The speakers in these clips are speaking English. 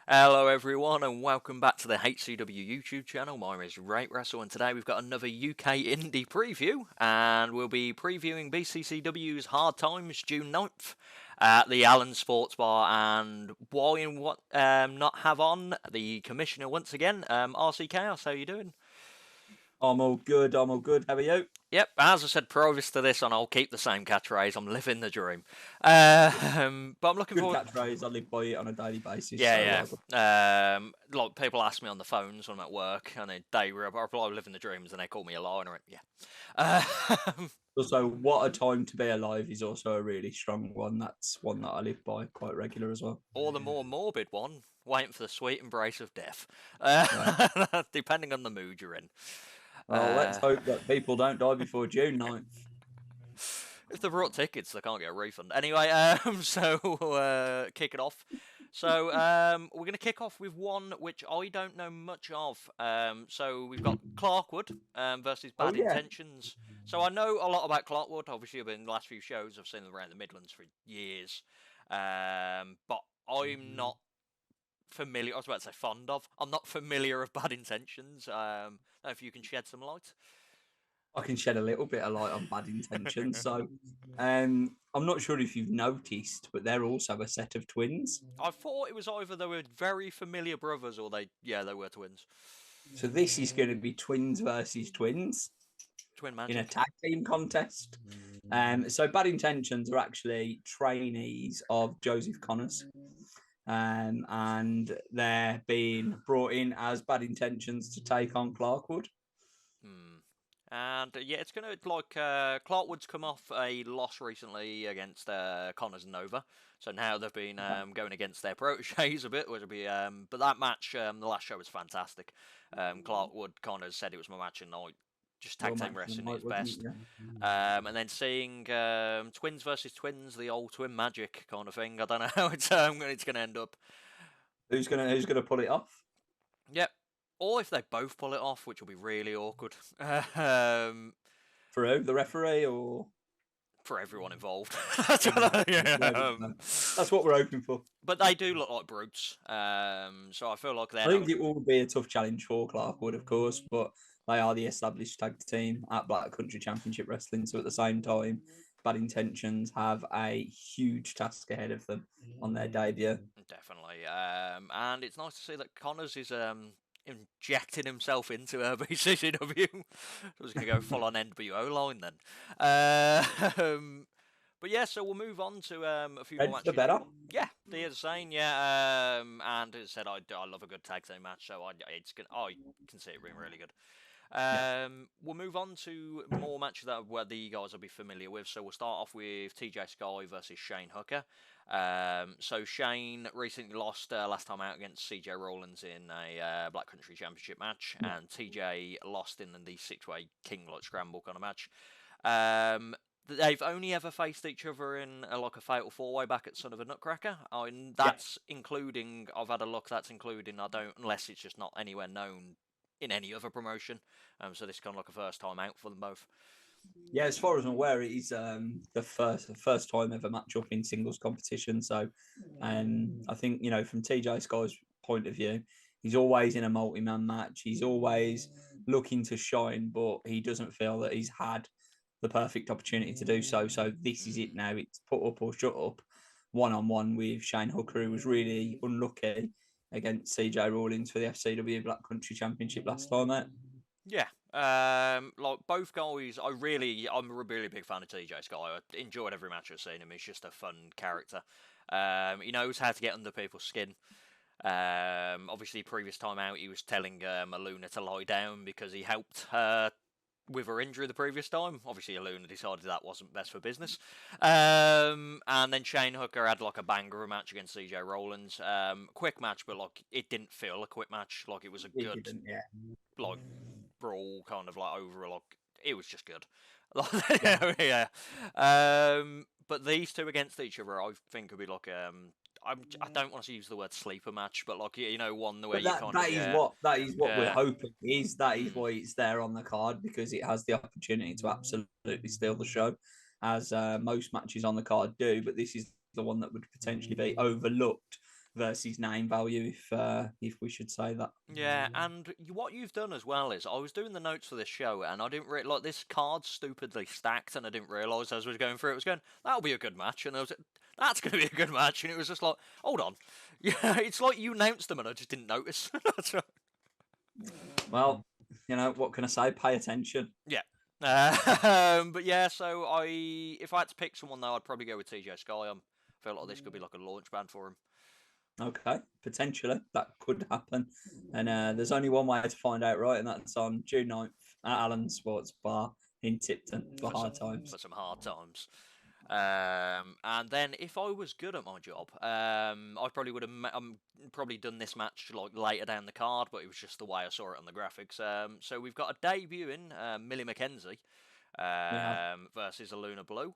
Hello everyone and welcome back to the HCW YouTube channel. My name is RateWrestle and today we've got another UK Indy preview and we'll be previewing BCCW's Hard Times June 9th at the Allen Sports Bar, and why and what not have on the Commissioner once again, RC Chaos. How you doing? I'm all good. I'm all good. How are you? Yep, as I said previous to this, and I'll keep the same catchphrase. I'm living the dream. But I'm looking Good forward. catchphrase. I live by it on a daily basis. Yeah, yeah. Like people ask me on the phones when I'm at work, and they reply "living the dreams," and they call me a liar. And I went, yeah. Also, what a time to be alive is also a really strong one. That's one that I live by quite regular as well. Or the more morbid one, waiting for the sweet embrace of death. Yeah. Depending on the mood you're in. Well, let's hope that people don't die before June 9th. If they've brought tickets, they can't get a refund. Anyway, so kick it off. So we're going to kick off with one which I don't know much of. So we've got Clarkwood versus Bad Intentions. So I know a lot about Clarkwood. Obviously, I've been in the last few shows. I've seen them around the Midlands for years. But I'm not familiar. I was about to say fond of. I'm not familiar with Bad Intentions. I don't know if you can shed some light. I can shed a little bit of light on Bad Intentions. So, I'm not sure if you've noticed, but they're also a set of twins. I thought it was either they were very familiar brothers or they were twins. So this is going to be twins versus twins. Twin In a magic. tag team contest. So Bad Intentions are actually trainees of Joseph Connors. And they're being brought in as Bad Intentions to take on Clarkwood. And yeah, it's going to like Clarkwood's come off a loss recently against Connors and Nova, so now they've been going against their proteges a bit, which will be. But that match, the last show was fantastic. Clarkwood Connors said it was my match of the night. Just tag team wrestling at its best. And then seeing twins versus twins, the old twin magic kind of thing. I don't know how it's going to end up. Who's gonna pull it off? Yep. Or if they both pull it off, which will be really awkward. For who? The referee or for everyone involved. That's what we're hoping for. But they do look like brutes. So I feel like they're. I think it will be a tough challenge for Clarkwood, of course, but they are the established tag team at Black Country Championship Wrestling. So at the same time, Bad Intentions have a huge task ahead of them on their debut. Definitely. And it's nice to see that Connors is injecting himself into BCCW. I was going to go full on NWO line then. But yeah, so we'll move on to a few more matches. The better. Yeah, they're the same. Yeah, and as I said, I love a good tag team match, so I can see it being really good. We'll move on to more matches where the guys will be familiar with. So we'll start off with TJ Sky versus Shane Hooker. So Shane recently lost last time out against CJ Rollins in a Black Country Championship match, and TJ lost in the 6-way King Lot Scramble kind of match. They've only ever faced each other in like a fatal 4-way back at Son of a Nutcracker. That's including. I've had a look. That's including. Unless it's just not anywhere known in any other promotion. So this is kind of like a first time out for them both. Yeah, as far as I'm aware, it is the first time ever match up in singles competition. So, I think from TJ Sky's point of view, he's always in a multi-man match. He's always looking to shine, but he doesn't feel that he's had the perfect opportunity to do so. So this is it now. It's put up or shut up, one-on-one with Shane Hooker, who was really unlucky against CJ Rawlins for the FCW Black Country Championship last time out. Yeah, like both guys, I'm a really big fan of TJ Sky. I enjoyed every match I've seen him. He's just a fun character. He knows how to get under people's skin. Obviously, previous time out, he was telling Aluna to lie down because he helped her with her injury the previous time. Obviously, Aluna decided that wasn't best for business. And then Shane Hooker had like a banger of a match against CJ Rollins. Quick match, but like it didn't feel a quick match. Like it was a good, like brawl kind of like over. Like it was just good. Yeah. But these two against each other, I think would be like I don't want to use the word sleeper match, but like one where that is what we're hoping is. That is why it's there on the card, because it has the opportunity to absolutely steal the show, as most matches on the card do. But this is the one that would potentially be overlooked versus name value, if we should say that. Yeah, and what you've done as well is I was doing the notes for this show and I didn't like this card's stupidly stacked and I didn't realise as I was going through it, I was going, that'll be a good match, and I was like, that's going to be a good match, and it was just like, hold on, yeah, it's like you announced them and I just didn't notice. That's right. Well, what can I say? Pay attention. Yeah. But yeah, so if I had to pick someone though, I'd probably go with TJ Sky. I feel like this could be like a launch band for him. Okay, potentially that could happen, and there's only one way to find out, right? And that's on June 9th at Allen Sports Bar in Tipton for Hard Times. For some hard times. And then if I was good at my job, I probably would have probably done this match like later down the card, but it was just the way I saw it on the graphics. So we've got a debut in Millie McKenzie versus Aluna Blue.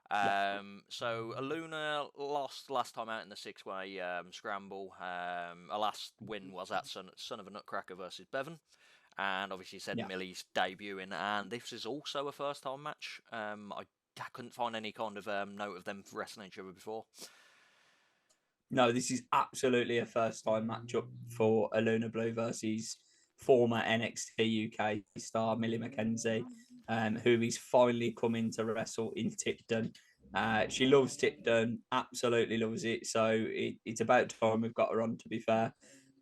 So Aluna lost last time out in the 6-way scramble. Her last win was at Son of a Nutcracker versus Bevan. And obviously said Millie's debuting, and this is also a first-time match. I couldn't find any kind of note of them wrestling each other before. No, this is absolutely a first-time matchup for Aluna Blue versus former NXT UK star Millie McKenzie, who is finally coming to wrestle in Tipton. She loves Tipton, absolutely loves it. So it's about time we've got her on, to be fair.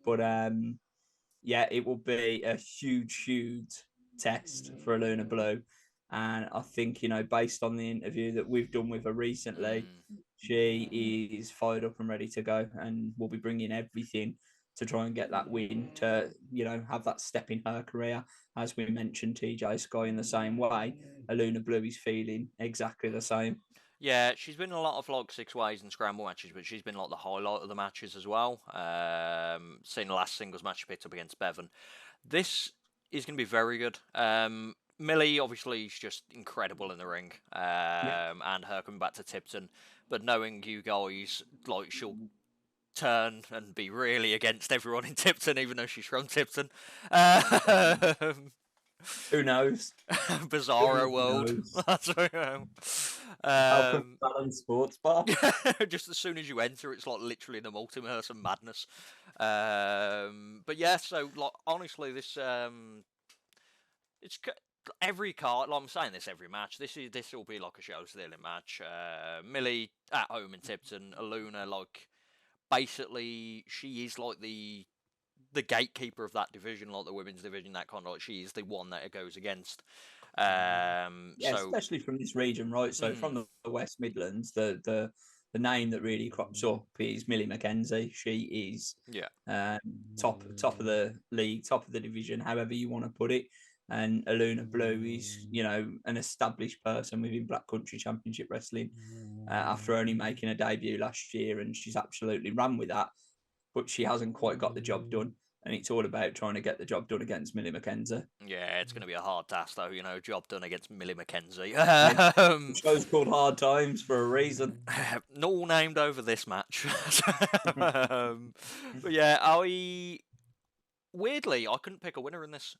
But it will be a huge test for Aluna Blue. And I think, based on the interview that we've done with her recently, she is fired up and ready to go, and will be bringing everything to try and get that win, to, have that step in her career. As we mentioned, TJ Sky in the same way, Aluna Blue is feeling exactly the same. Yeah, she's been in a lot of like 6-ways and scramble matches, but she's been like the highlight of the matches as well. Seen the last singles match she picked up against Bevan. This is going to be very good. Millie, obviously, is just incredible in the ring, and her coming back to Tipton. But knowing you guys, like, she'll turn and be really against everyone in Tipton, even though she's from Tipton. Who knows? Bizarro world. That's Allen Sports Bar. Just as soon as you enter, it's like literally the multiverse of madness. But yeah, so like honestly, this it's every card. Like I'm saying this every match. This will be like a show stealing match. Millie at home in Tipton. Aluna, like basically she is like the gatekeeper of that division, like the women's division. That kind of like she is the one that it goes against. Especially from this region, right? So from the West Midlands, the name that really crops up is Millie McKenzie. She is top of the league, top of the division, however you want to put it. And Aluna Blue is, an established person within Black Country Championship Wrestling after only making a debut last year, and she's absolutely ran with that. But she hasn't quite got the job done. And it's all about trying to get the job done against Millie McKenzie. Yeah, it's going to be a hard task, though. Job done against Millie McKenzie. The show's called Hard Times for a reason. All named over this match. But yeah, weirdly, I couldn't pick a winner in this.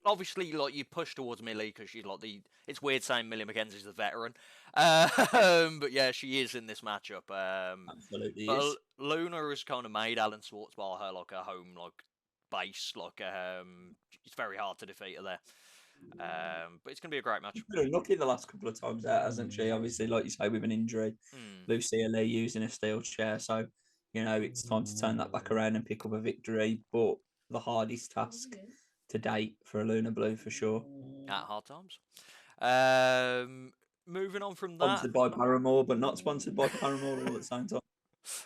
Obviously, like you push towards Millie because she's like it's weird saying Millie McKenzie's the veteran, but yeah, she is in this matchup. Absolutely but is. Luna has kind of made Alan Swartz bar her like a home base. It's very hard to defeat her there. But it's gonna be a great match. She's been unlucky the last couple of times out, hasn't she? Obviously, like you say, with an injury, Lucia Lee using a steel chair, so it's time to turn that back around and pick up a victory. But the hardest task to date for Aluna Blue for sure. At Hard Times. Moving on from that. Sponsored by Paramore, but not sponsored by Paramore all at the same time.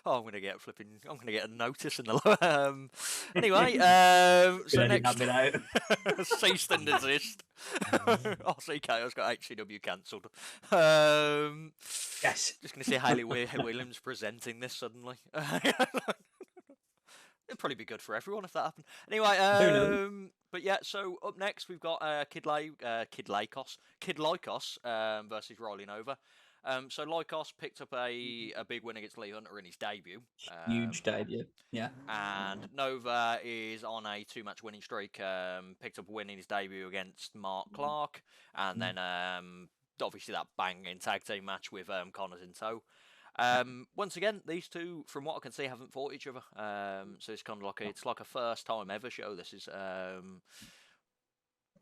Oh, I'm gonna get a notice in the anyway. So next, cease and desist. RC Chaos got HCW cancelled. Yes, just gonna see Hayley Williams presenting this suddenly. It'd probably be good for everyone if that happened. Anyway, but yeah, so up next we've got Kid Lycos versus Riley Nova. So Lycos picked up a big win against Lee Hunter in his debut. Huge debut, yeah. And Nova is on a 2-match winning streak. Picked up a win in his debut against Mark Clark, and then obviously that banging tag team match with Connors in tow. Once again, these two, from what I can see, haven't fought each other. So it's kind of like a first time ever show. This is.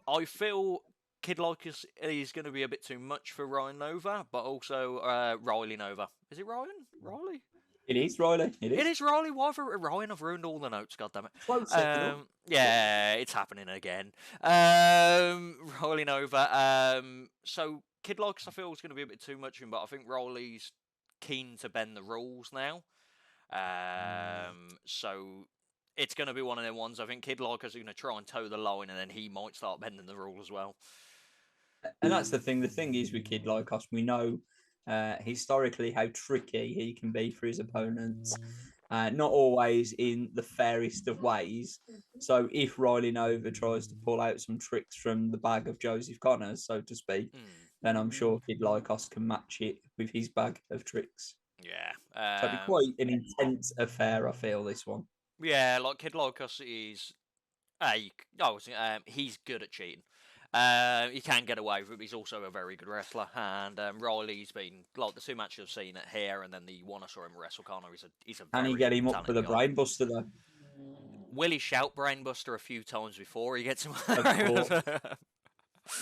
I feel Kid Lycus is going to be a bit too much for Ryan Nova, but also Riley Nova. Is it Ryan? Riley? It is Riley. It is Riley. Why for Ryan? I've ruined all the notes. God damn it. Close enough. Yeah, it's happening again. Riley Nova. So Kid Lycus, I feel, is going to be a bit too much, but I think Riley's keen to bend the rules now. So it's going to be one of them ones. I think Kid Lycus is going to try and toe the line, and then he might start bending the rule as well. And that's the thing. The thing is with Kid Lycus, we know historically how tricky he can be for his opponents. Not always in the fairest of ways. So if Riley Nova tries to pull out some tricks from the bag of Joseph Connors, so to speak, then I'm sure Kid Lycus can match it with his bag of tricks. Yeah. So it'd be quite an intense affair, I feel, this one. Yeah, like Kid Lycus is... he's good at cheating. He can get away with it, but he's also a very good wrestler. And Riley's been, like, the two matches I've seen at here, and then the one I saw him wrestle Connor, he's a Can he get him up for the brainbuster, though? Will he shout brainbuster a few times before he gets him?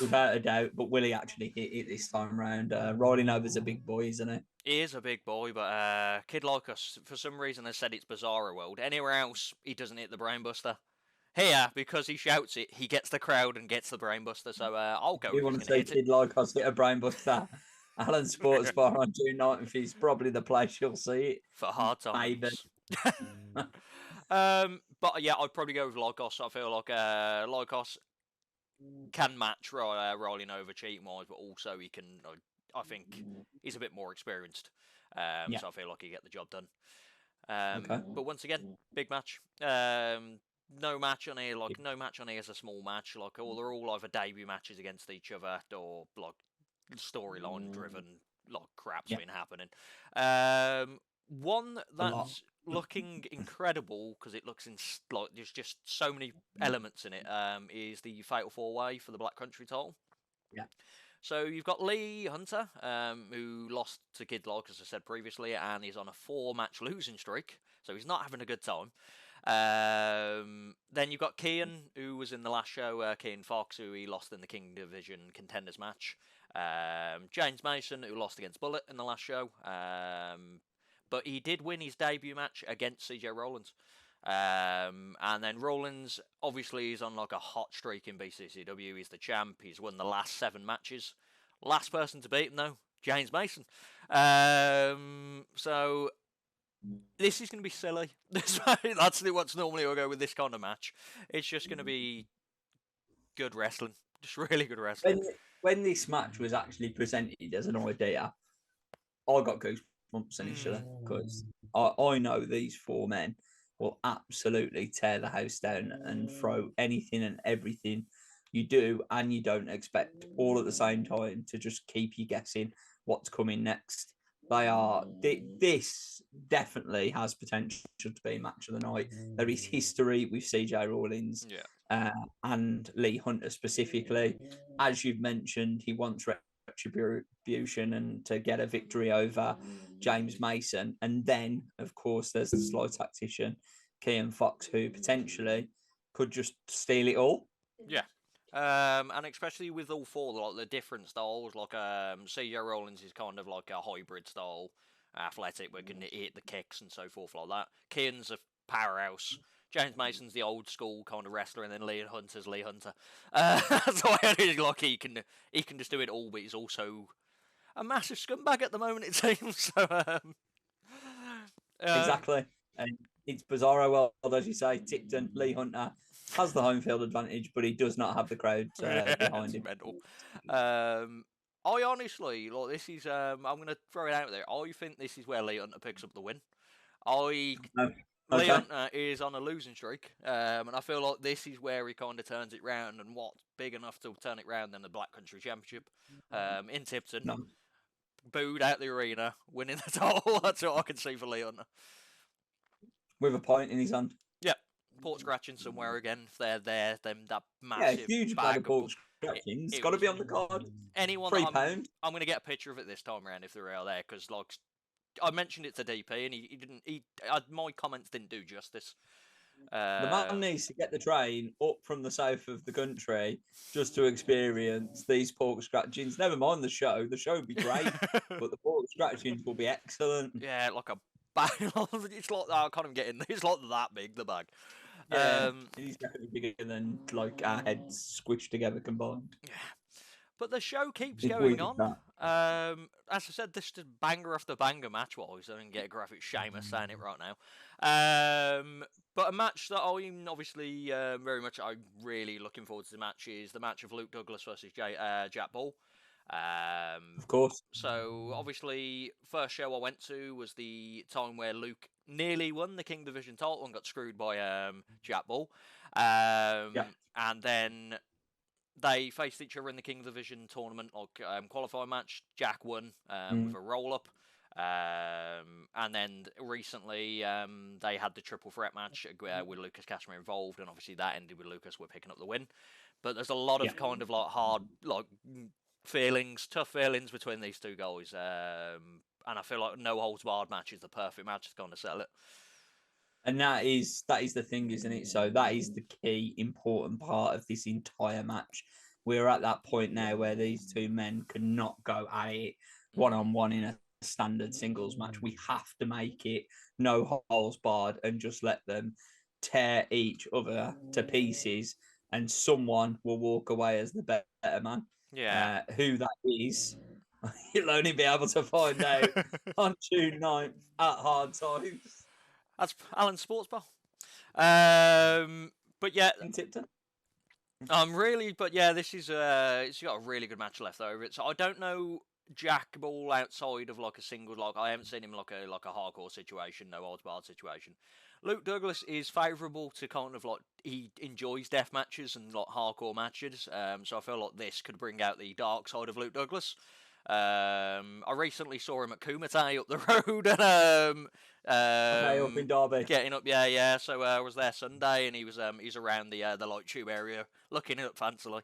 Without a doubt, but will he actually hit it this time round? Riley Nova's a big boy, isn't he? He is a big boy, but Kid Lycus, for some reason, has said it's Bizarro World. Anywhere else, he doesn't hit the brainbuster. Here, because he shouts it, he gets the crowd and gets the brainbuster. So I'll go. You want to see Kid Lycus hit a brainbuster? Allen Sports Bar on June 9th is probably the place you'll see it. For Hard Times. Maybe. But yeah, I'd probably go with Lycus. I feel like Lycus can match Riley Nova cheating wise, but also he can. I think he's a bit more experienced, so I feel like he get the job done. Okay. But once again, big match. No match on here. No match on here is a small match. They're all either debut matches against each other or storyline driven. Crap's been happening. One that's looking incredible because it looks there's just so many elements in it. Is the Fatal 4-Way for the Black Country title. Yeah. So you've got Lee Hunter, who lost to Kid Lycus, as I said previously, and he's on a 4-match losing streak, so he's not having a good time. Then you've got Kian, who was in the last show, Kian Fox, who he lost in the King Division Contenders match. James Mason, who lost against Bullet in the last show. But he did win his debut match against CJ Rollins. And then Rollins, obviously, is on a hot streak in BCCW. He's the champ. He's won the last 7 matches. Last person to beat him, though, James Mason. So this is going to be silly. That's what's normally I'll go with this kind of match. It's just going to be good wrestling. Just really good wrestling. When this match was actually presented as an idea, I got goosebumps initially because I know these 4 men will absolutely tear the house down and throw anything and everything you do and you don't expect all at the same time to just keep you guessing what's coming next. This definitely has potential to be match of the night. There is history with CJ Rollins and Lee Hunter specifically. As you've mentioned, he wants retribution and to get a victory over James Mason. And then, of course, there's the slow tactician, Kian Fox, who potentially could just steal it all. Yeah. And especially with all 4, the different styles, CJ Rollins is kind of like a hybrid style, athletic, where he can hit the kicks and so forth like that. Kian's a powerhouse. James Mason's the old school kind of wrestler, and then Lee Hunter's Lee Hunter. So he can just do it all, but he's also a massive scumbag at the moment, it seems. So, exactly. And it's Bizarro World, as you say. Tipton, Lee Hunter has the home field advantage, but he does not have the crowd behind him. I honestly, this is, I'm going to throw it out there. I think this is where Lee Hunter picks up the win. Lee Hunter is on a losing streak, and I feel like this is where he kind of turns it round, and what's big enough to turn it round than the Black Country Championship in Tipton. Booed out the arena, winning the title. That's what I can see for Lee Hunter. With a point in his hand. Yep. Port scratching somewhere again. If they're there, then that massive huge bag of port scratching. It's got to be on the card. Anyone £3. I'm going to get a picture of it this time around if they're out there, because I mentioned it to DP, and he didn't. My comments didn't do justice. The man needs to get the train up from the south of the country just to experience these pork scratchings. Never mind the show. The show would be great, but the pork scratchings will be excellent. Yeah, like a bag. It's like I can't even get in. It's like that big, the bag. Yeah, he's definitely bigger than like our heads squished together combined. Yeah. But the show keeps If going we did on. that. As I said, this is banger after banger match-wise. I didn't get a graphic shame at saying it right now. But a match that I'm obviously I'm really looking forward to the match is the match of Luke Douglas versus Jack Ball. Of course. So obviously, first show I went to was the time where Luke nearly won the King Division title and got screwed by Jack Ball. And then they faced each other in the King Division tournament, like qualifying match. Jack won with a roll up. And then recently they had the triple threat match with Lucas Cashmere involved, and obviously that ended with Lucas picking up the win. But there's a lot of kind of like hard, like tough feelings between these two guys. And I feel like no holds barred match is the perfect match to kind of sell it. And that is the thing, isn't it? So that is the key important part of this entire match. We're at that point now where these two men cannot go at it one-on-one in a standard singles match. We have to make it no holds barred and just let them tear each other to pieces, and someone will walk away as the better man. Yeah. Who that is, you'll only be able to find out on June 9th at Hard Times. That's Alan's Sports Bar. But yeah, In Tipton. but yeah, this is it's got a really good match left over it. So I don't know Jack Ball outside of like a single, like I haven't seen him like a hardcore situation, no odds barred situation. Luke Douglas is favourable to kind of like he enjoys death matches and like hardcore matches. So I feel like this could bring out the dark side of Luke Douglas. I recently saw him at Kumite up the road, and up in Derby. getting up, yeah. So I was there Sunday, and he's around the light tube area, looking it up fancily.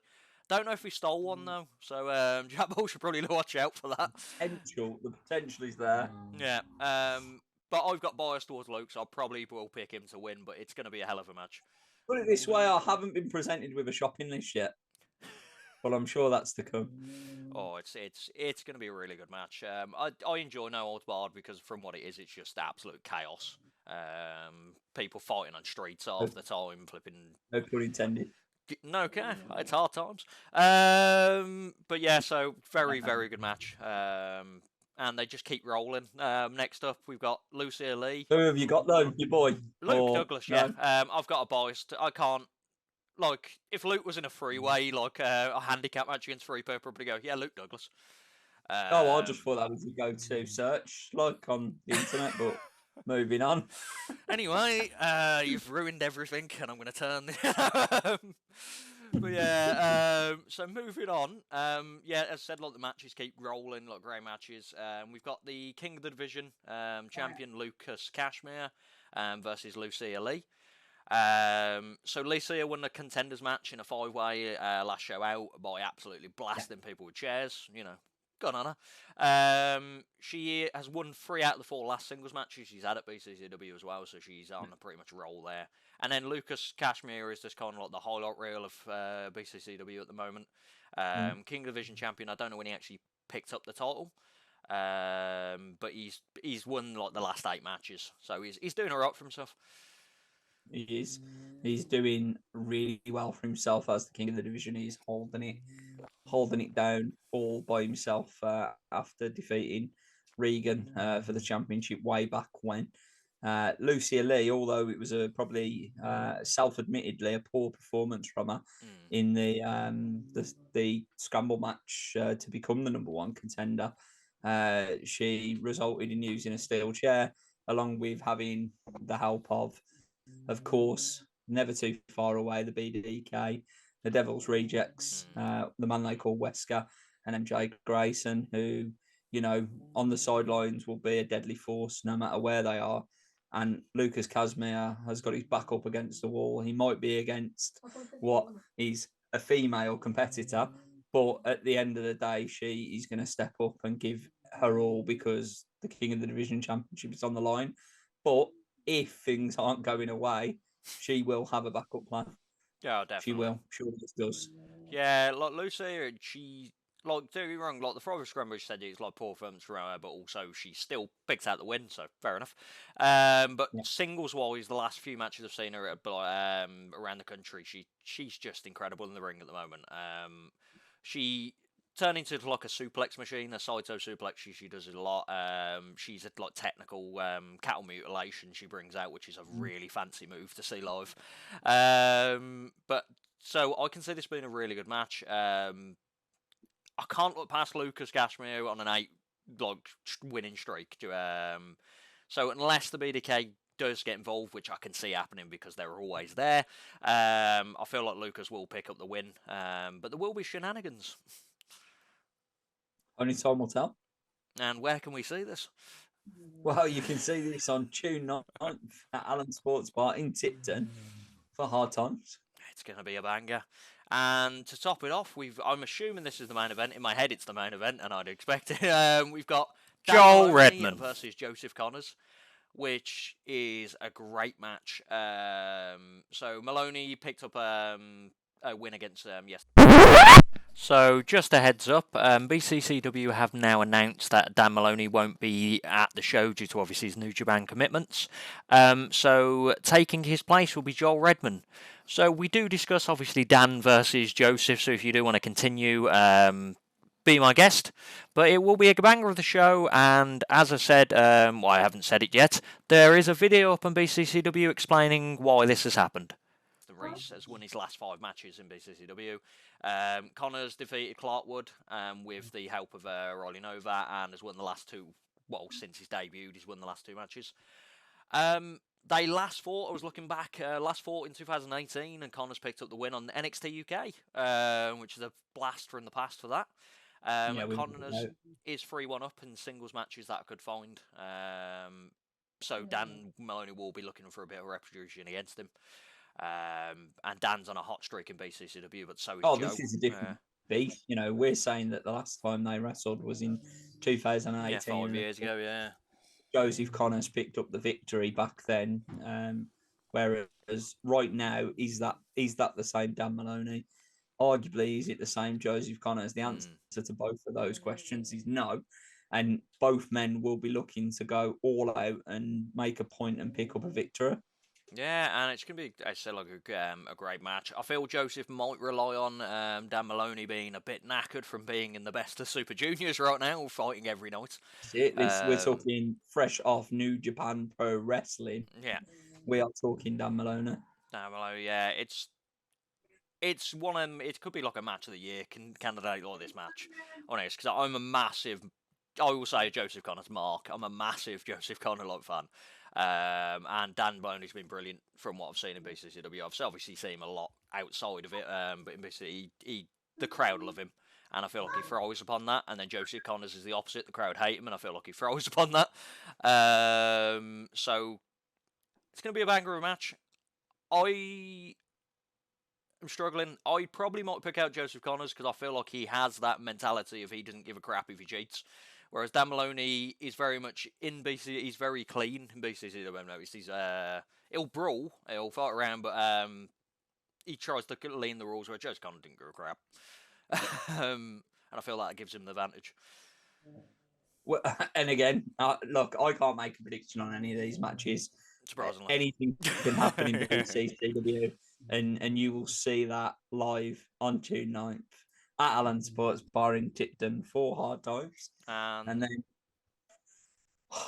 Don't know if he stole one though, so Jack Ball should probably watch out for that. The potential is there. Yeah. But I've got bias towards Luke, so I probably will pick him to win. But it's going to be a hell of a match. Put it this way, I haven't been presented with a shopping list yet, but I'm sure that's to come. Oh, it's going to be a really good match. I enjoy No Holds Barred because from what it is, it's just absolute chaos. People fighting on streets half the time, flipping. No pun intended. No, okay, it's hard times. But yeah, so very good match. And they just keep rolling. Next up, we've got Lucia Lee. Who have you got though, your boy? Luke Douglas. Yeah. I've got a bias. I can't. Like, if Luke was in a freeway, like a handicap match against three people, I'd probably go, yeah, Luke Douglas. I just thought that was a go-to search, like on the internet, but moving on. Anyway, you've ruined everything, and I'm going to turn. But yeah, so moving on. Yeah, as I said, like the matches keep rolling, like great matches. We've got the King of the Division champion Lucas Cashmere versus Lucia Lee. So Lucia won the contenders match in a 5-way last show out by absolutely blasting people with chairs. You know, good on her. She has won 3 out of the 4 last singles matches she's had at BCCW as well, so she's on a pretty much roll there. And then Lucas Cashmere is just kind of like the highlight reel of BCCW at the moment. King Division champion. I don't know when he actually picked up the title, but he's won like the last 8 matches, so he's doing alright for himself. He is. He's doing really well for himself as the king of the division. He's holding it down all by himself after defeating Regan for the championship way back when. Lucia Lee, although it was probably self-admittedly a poor performance from her in the scramble match to become the number 1 contender, she resulted in using a steel chair along with having the help of course, never too far away, the BDK, the Devil's Rejects, the man they call Wesker, and MJ Grayson, who, you know, on the sidelines will be a deadly force no matter where they are. And Lucas Cashmere has got his back up against the wall. He might be against what is a female competitor, but at the end of the day, she is going to step up and give her all because the King of the Division Championship is on the line. But if things aren't going away, she will have a backup plan. Yeah, definitely. She will. She always does. Yeah, like Lucy, she, like, don't get me wrong, like the Forest Scrumbridge said it's like poor performance for her, but also she still picks out the win, so fair enough. But singles wise, the last few matches I've seen her at, around the country, she's just incredible in the ring at the moment. She turned into like a suplex machine, a Saito suplex. She does it a lot. She's a like technical cattle mutilation she brings out, which is a really fancy move to see live. But so I can see this being a really good match. I can't look past Lucas Gashmere on an 8 winning streak. So unless the BDK does get involved, which I can see happening because they're always there, I feel like Lucas will pick up the win. But there will be shenanigans. Only time will tell. And where can we see this? Well, you can see this on June 9th at Allen Sports Bar in Tipton for Hard Times. It's going to be a banger. And to top it off, I'm assuming this is the main event. In my head, it's the main event, and I'd expect it. We've got Joel Redman versus Joseph Connors, which is a great match. So Maloney picked up a win against So, just a heads up, BCCW have now announced that Dan Maloney won't be at the show due to obviously his New Japan commitments. So, taking his place will be Joel Redman. So, we do discuss obviously Dan versus Joseph, so if you do want to continue, be my guest. But it will be a banger of the show, and as I said, well, I haven't said it yet, there is a video up on BCCW explaining why this has happened. Reese has won his last 5 matches in BCCW. Connors defeated Clarkwood with the help of Riley Nova and has won the last 2. Well, since his debut, he's won the last 2 matches. They last fought, I was looking back, last fought in 2018, and Connors picked up the win on NXT UK, which is a blast from the past for that. Connors is 3-1 up in singles matches that I could find. So Dan Maloney will be looking for a bit of retribution against him. And Dan's on a hot streak in BCCW, but so is Joe. This is a different beast. You know, we're saying that the last time they wrestled was in 2018. Yeah, 5 years ago, yeah. Joseph Connors picked up the victory back then. Whereas right now, is that the same Dan Maloney? Arguably, is it the same Joseph Connors? The answer to both of those questions is no. And both men will be looking to go all out and make a point and pick up a victory. Yeah, and it's going to be, I said, like a great match. I feel Joseph might rely on Dan Maloney being a bit knackered from being in the best of Super Juniors right now, fighting every night. We're talking fresh off New Japan Pro Wrestling. Yeah. We are talking Dan Maloney. Dan Maloney, yeah. It's one of them, it could be like a match of the year candidate like this match. Honest, because I'm a massive, I will say Joseph Connors mark. I'm a massive Joseph Connor fan. And Dan Maloney's been brilliant from what I've seen in BCCW. I've obviously seen him a lot outside of it, but in BCCW, the crowd love him, and I feel like he thrives upon that. And then Joseph Connors is the opposite. The crowd hate him, and I feel like he thrives upon that. So it's going to be a banger of a match. I am struggling. I probably might pick out Joseph Connors because I feel like he has that mentality of he doesn't give a crap if he cheats. Whereas Dan Maloney is very much in BC. He's very clean in BCC. I've noticed he'll brawl, he'll fight around, but he tries to lean the rules. Where Joseph Connors didn't give a crap, and I feel that gives him the advantage. Well, and again, look, I can't make a prediction on any of these matches. Surprisingly, anything can happen in BCCW, and you will see that live on June 9th. At Allen Sports Bar in Tipton for Hard Times. And then,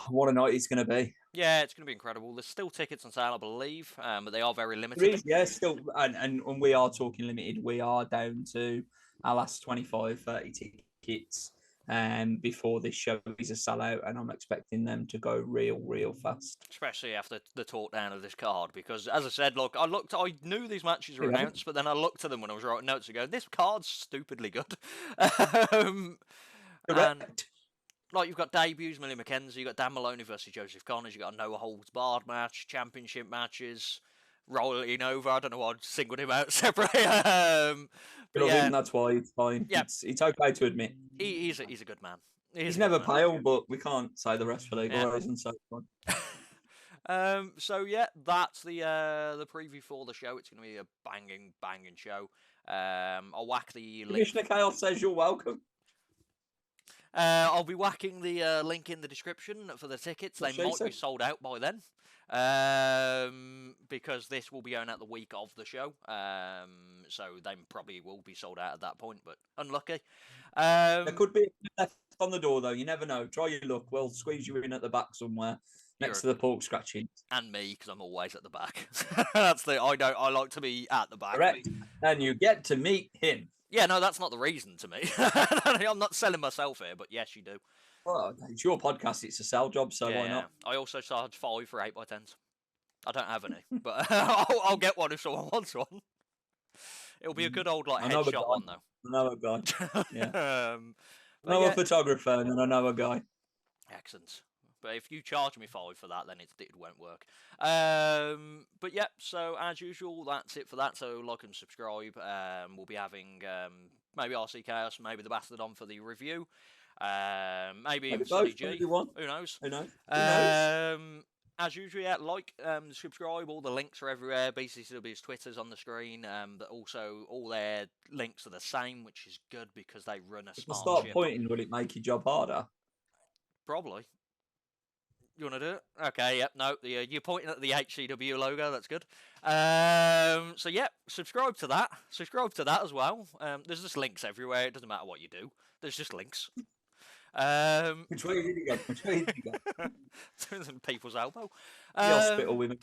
what a night it's going to be. Yeah, it's going to be incredible. There's still tickets on sale, I believe, but they are very limited. Yeah, still. And we are talking limited. We are down to our last 25, 30 tickets before this show is a sellout, and I'm expecting them to go real fast. Especially after the talk down of this card, because as I said, look, I knew these matches were announced, but then I looked at them when I was writing notes ago. This card's stupidly good. And, like, you've got debuts, Millie McKenzie, you've got Dan Maloney versus Joseph Connors, you've got a no holds barred match, championship matches, Rolling Over. I don't know why I singled him out separately. But yeah, that's why it's fine. Yeah. It's okay to admit. He's a good man. He's never pale, but we can't say the rest for legal reasons. So so yeah, that's the preview for the show. It's going to be a banging show. I'll whack the link. Commissioner Chaos says you're welcome. I'll be whacking the link in the description for the tickets. They might be sold out by then, because this will be going out the week of the show. So they probably will be sold out at that point, but unlucky. There could be left on the door though. You never know. Try your luck. We'll squeeze you in at the back somewhere. Next to the pork scratching. And me, because I'm always at the back. I like to be at the back. Correct. And you get to meet him. Yeah, no, that's not the reason to me. I'm not selling myself here, but yes, you do. Well, it's your podcast. It's a sell job, so why not? I also charge 5 for 8x10s. I don't have any, but I'll get one if someone wants one. It'll be a good old headshot one, though. Another guy. Yeah. Another photographer, and then another guy. Excellent. But if you charge me 5 for that, then it won't work. But yeah, so as usual, that's it for that. So like and subscribe. We'll be having maybe RC Chaos, maybe the Bastard on for the review. Maybe even CG. Who knows? As usual, yeah, like, subscribe. All the links are everywhere. BCCW's Twitter's on the screen. But also all their links are the same, which is good because they run a sponsorship. Start pointing. Will it make your job harder? Probably. You want to do it? Okay, yep, no, you're pointing at the HCW logo, that's good. So, yeah, subscribe to that. Subscribe to that as well. There's just links everywhere. It doesn't matter what you do. There's just links. Which way did you go? Which way did you go? It's in people's elbow. The hospital women.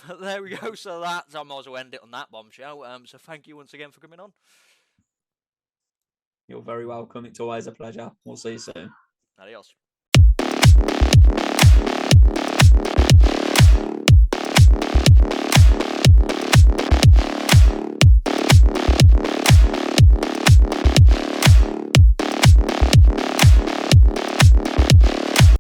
But there we go. So I might as well end it on that bombshell. So thank you once again for coming on. You're very welcome. It's always a pleasure. We'll see you soon. Adios.